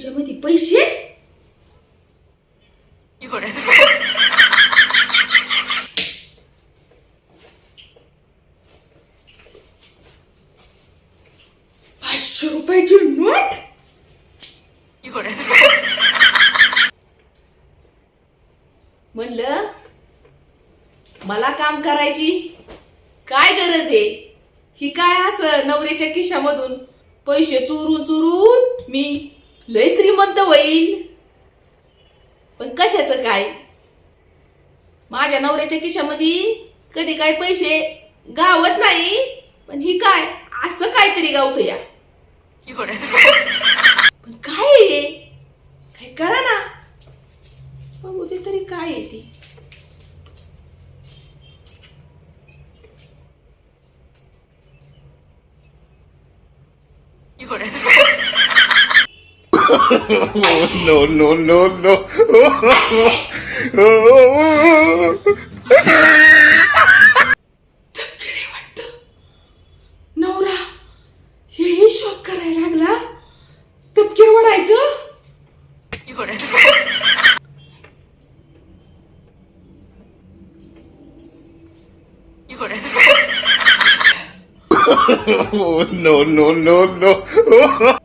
खिशामध्ये पैसे? ₹500ची नोट? म्हणलं मला काम करायची काय गरज आहे? ही काय असं नवऱ्याच्या खिशामधून पैसे चोरून चोरून मी लय श्रीमंत होईल? पण कशाचं काय? माझ्या नवऱ्याच्या खिशामध्ये कधी काय पैसे गावत नाही, पण ही काय असं काहीतरी गावत या. पण काय आहे काय कळा ना. बघू दे तरी काय आहे ती. No, no, no, no. वाटतं नवरा हेही शॉक करायला लागला. तपकीर वडायचं. No, no, no, no.